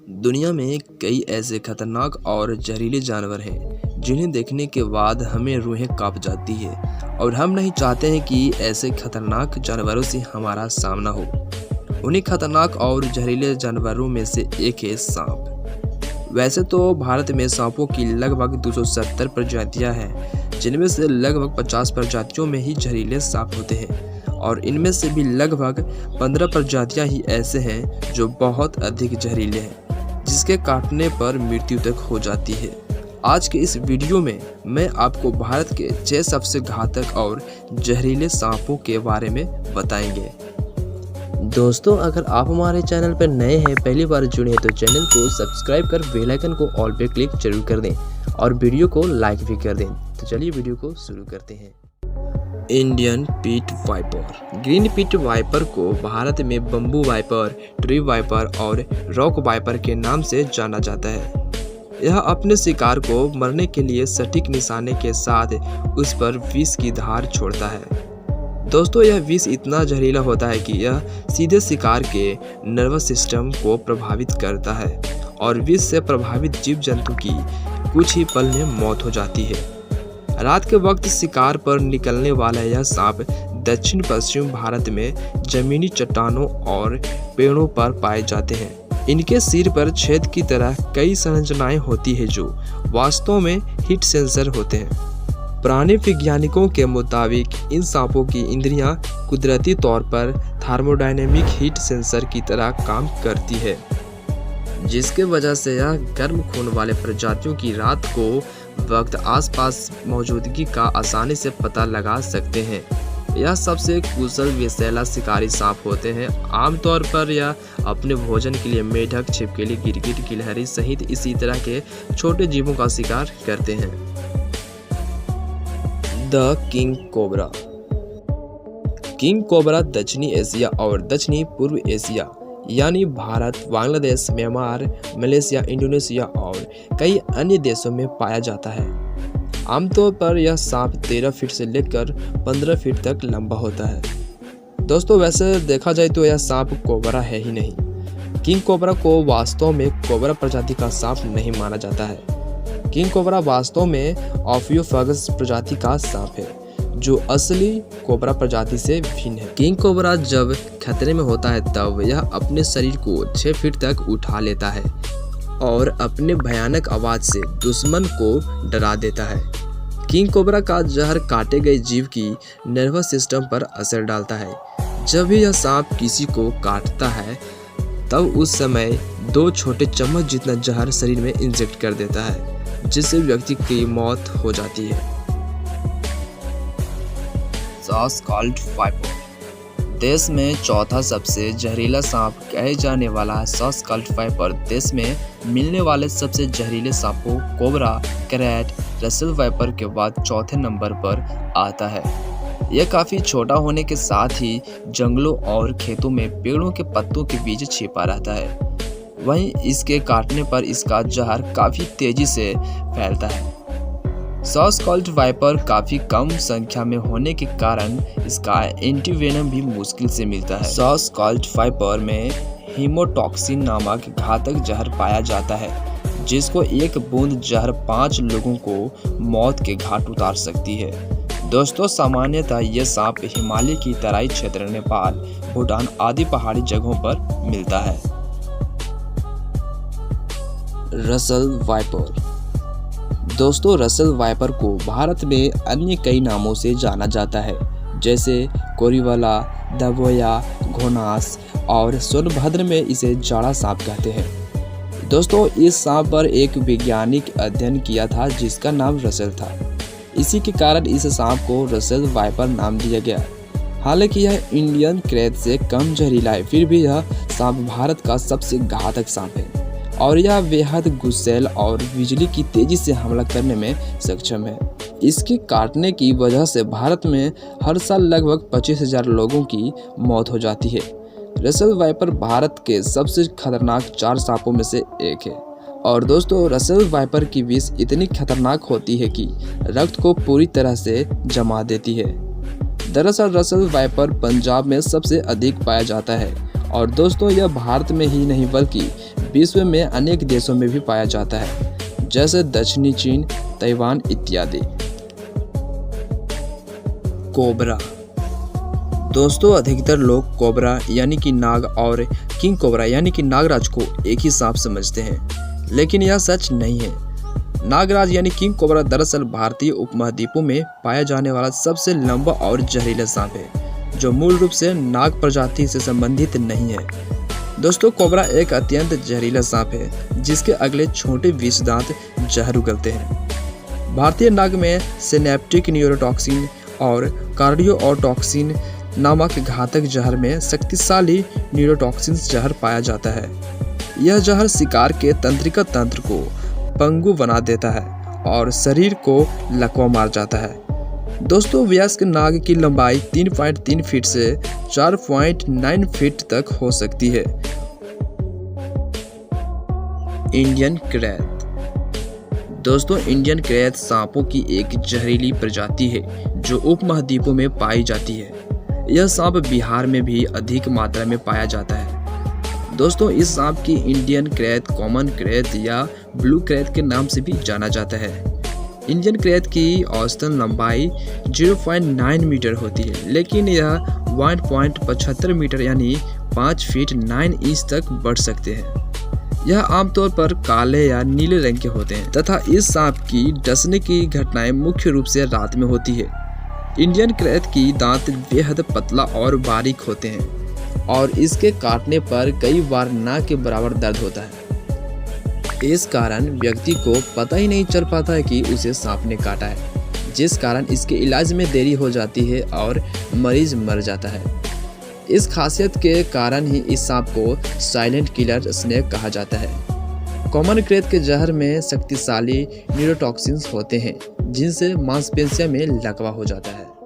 दुनिया में कई ऐसे खतरनाक और जहरीले जानवर हैं जिन्हें देखने के बाद हमें रूहें कांप जाती है और हम नहीं चाहते हैं कि ऐसे खतरनाक जानवरों से हमारा सामना हो। उन्हीं खतरनाक और जहरीले जानवरों में से एक है सांप। वैसे तो भारत में सांपों की लगभग 270 प्रजातियां हैं, जिनमें से लगभग 50 प्रजातियों में ही जहरीले सांप होते हैं और इनमें से भी लगभग 15 प्रजातियां ही ऐसे हैं जो बहुत अधिक जहरीले हैं, जिसके काटने पर मृत्यु तक हो जाती है। आज के इस वीडियो में मैं आपको भारत के 6 सबसे घातक और जहरीले सांपों के बारे में बताएंगे। दोस्तों, अगर आप हमारे चैनल पर नए हैं, पहली बार जुड़े हैं, तो चैनल को सब्सक्राइब कर बेल आइकन को ऑल पे क्लिक जरूर कर दें और वीडियो को लाइक भी कर दें। तो चलिए वीडियो को शुरू करते हैं। Indian pit viper. Green pit viper को भारत में बम्बू वाइपर, ट्री वाइपर और रॉक वाइपर के नाम से जाना जाता है। यह अपने शिकार को मरने के लिए सटीक निशाने के साथ उस पर विष की धार छोड़ता है। दोस्तों, यह विष इतना जहरीला होता है कि यह सीधे शिकार के नर्वस सिस्टम को प्रभावित करता है और विष से प्रभावित जीव जंतु की कुछ ही पल में मौत हो जाती है। रात के वक्त शिकार पर निकलने वाला यह सांप दक्षिण पश्चिम भारत में जमीनी चट्टानों और पेड़ों पर पाए जाते हैं। इनके सिर पर छेद की तरह कई संरचनाएं होती है जो वास्तव में हीट सेंसर होते हैं। प्राणी वैज्ञानिकों के मुताबिक इन सांपों की इंद्रियां कुदरती तौर पर थर्मोडायनेमिक हीट सेंसर की तरह काम करती है, जिसके वजह से यह गर्म खून वाले प्रजातियों की रात को वक्त आसपास मौजूदगी का आसानी से पता लगा सकते हैं। यह सबसे कुशल विषैला शिकारी सांप होते हैं। आमतौर पर यह अपने भोजन के लिए मेढक, छिपकली, गिरगिट, गिलहरी सहित इसी तरह के छोटे जीवों का शिकार करते हैं। The king cobra. King cobra दक्षिणी एशिया और दक्षिणी पूर्व एशिया यानी Bharat, Bangladesh, Myanmar, Malaysia, Indonesia और कई अन्य देशों में पाया जाता है। आमतौर पर यह सांप 13 फीट से लेकर 15 फीट तक लंबा होता है। दोस्तों, वैसे देखा जाए तो यह सांप कोबरा है ही नहीं। किंग कोबरा को वास्तव में कोबरा प्रजाति का सांप नहीं माना जाता है। किंग कोबरा वास्तव में ऑफियोफेगस प्रजाति का सांप है, जो असली कोबरा प्रजाति से भिन्न है। किंग कोबरा जब खतरे में होता है तब यह अपने शरीर को 6 फीट तक उठा लेता है और अपने भयानक आवाज से दुश्मन को डरा देता है। किंग कोबरा का जहर काटे गए जीव की नर्वस सिस्टम पर असर डालता है। जब भी यह सांप किसी को काटता है तब उस समय 2 छोटे चम्मच जितना जहर शरीर में इंजेक्ट कर देता है, जिससे व्यक्ति की मौत हो जाती है। So called viper. देश में चौथा सबसे जहरीला सांप कहे जाने वाला सॉस-कॉल्ड वाइपर देश में मिलने वाले सबसे जहरीले सांपों कोबरा, कैरेट, रसेल वाइपर के बाद चौथे नंबर पर आता है। यह काफ़ी छोटा होने के साथ ही जंगलों और खेतों में पेड़ों के पत्तों के बीच छिपा रहता है। वहीं इसके काटने पर इसका जहर काफ़ी तेजी से फैलता है। सॉस-कॉल्ड वाइपर काफ़ी कम संख्या में होने के कारण इसका एंटीवेनम भी मुश्किल से मिलता है। सॉस-कॉल्ड वाइपर में हीमोटॉक्सिन नामक घातक जहर पाया जाता है, जिसको एक बूंद जहर 5 लोगों को मौत के घाट उतार सकती है। दोस्तों, सामान्यतः ये सांप हिमालय की तराई क्षेत्र, नेपाल, भूटान आदि पहाड़ी जगहों पर मिलता है। Russell viper. दोस्तों, रसेल वाइपर को भारत में अन्य कई नामों से जाना जाता है, जैसे कोरीवाला, दबोया, घोनास और सोनभद्र में इसे जाड़ा सांप कहते हैं। दोस्तों, इस सांप पर एक वैज्ञानिक अध्ययन किया था जिसका नाम रसेल था। इसी के कारण इस सांप को रसेल वाइपर नाम दिया गया। हालांकि यह इंडियन कैरेट से कम जहरीला है, फिर भी यह सांप भारत का सबसे घातक सांप है और यह बेहद गुस्सैल और बिजली की तेजी से हमला करने में सक्षम है। इसके काटने की वजह से भारत में हर साल लगभग 25,000 लोगों की मौत हो जाती है। रसेल वाइपर भारत के सबसे खतरनाक 4 सांपों में से एक है। और दोस्तों, रसेल वाइपर की विष इतनी खतरनाक होती है कि रक्त को पूरी तरह से जमा देती है। दरअसल रसेल वाइपर पंजाब में सबसे अधिक पाया जाता है और दोस्तों, यह भारत में ही नहीं बल्कि विश्व में अनेक देशों में भी पाया जाता है, जैसे दक्षिणी चीन, ताइवान इत्यादि। कोबरा। दोस्तों, अधिकतर लोग कोबरा यानी कि नाग और किंग कोबरा यानी कि नागराज को एक ही सांप समझते हैं, लेकिन यह सच नहीं है। नागराज यानी किंग कोबरा दरअसल भारतीय उपमहाद्वीपों में पाया जाने वाला सबसे लंबा और जहरीला सांप है, जो मूल रूप से नाग प्रजाति से संबंधित नहीं है। दोस्तों, कोबरा एक अत्यंत जहरीला सांप है जिसके अगले छोटे विष दांत जहर उगलते हैं। भारतीय नाग में सिनेप्टिक न्यूरोटॉक्सिन और कार्डियोटॉक्सिन नामक घातक जहर में शक्तिशाली न्यूरोटॉक्सिन जहर पाया जाता है। यह जहर शिकार के तंत्रिका तंत्र को पंगु बना देता है और शरीर को लकवा मार जाता है। दोस्तों, वयस्क नाग की लंबाई 3.3 फीट से 4.9 फीट तक हो सकती है। Indian krait. दोस्तों, इंडियन क्रेत सांपों की एक जहरीली प्रजाति है जो उपमहाद्वीपों में पाई जाती है। यह सांप बिहार में भी अधिक मात्रा में पाया जाता है। दोस्तों, इस सांप की इंडियन क्रेत, कॉमन क्रेत या ब्लू क्रेत के नाम से भी जाना जाता है। इंडियन क्रेत की औसतन लंबाई 0.9 मीटर होती है, लेकिन यह 1.75 मीटर यानी 5 फीट 9 इंच तक बढ़ सकते हैं। यह आमतौर पर काले या नीले रंग के होते हैं तथा इस सांप की डसने की घटनाएं मुख्य रूप से रात में होती है। इंडियन क्रेत की दांत बेहद पतला और बारीक होते हैं और इसके काटने पर कई बार नाक के बराबर दर्द होता है। इस कारण व्यक्ति को पता ही नहीं चल पाता है कि उसे सांप ने काटा है, जिस कारण इसके इलाज में देरी हो जाती है और मरीज मर जाता है। इस खासियत के कारण ही इस सांप को साइलेंट किलर स्नेक कहा जाता है। कॉमन क्रेत के जहर में शक्तिशाली न्यूरोटॉक्सिन्स होते हैं, जिनसे मांसपेशियों में लकवा हो जाता है।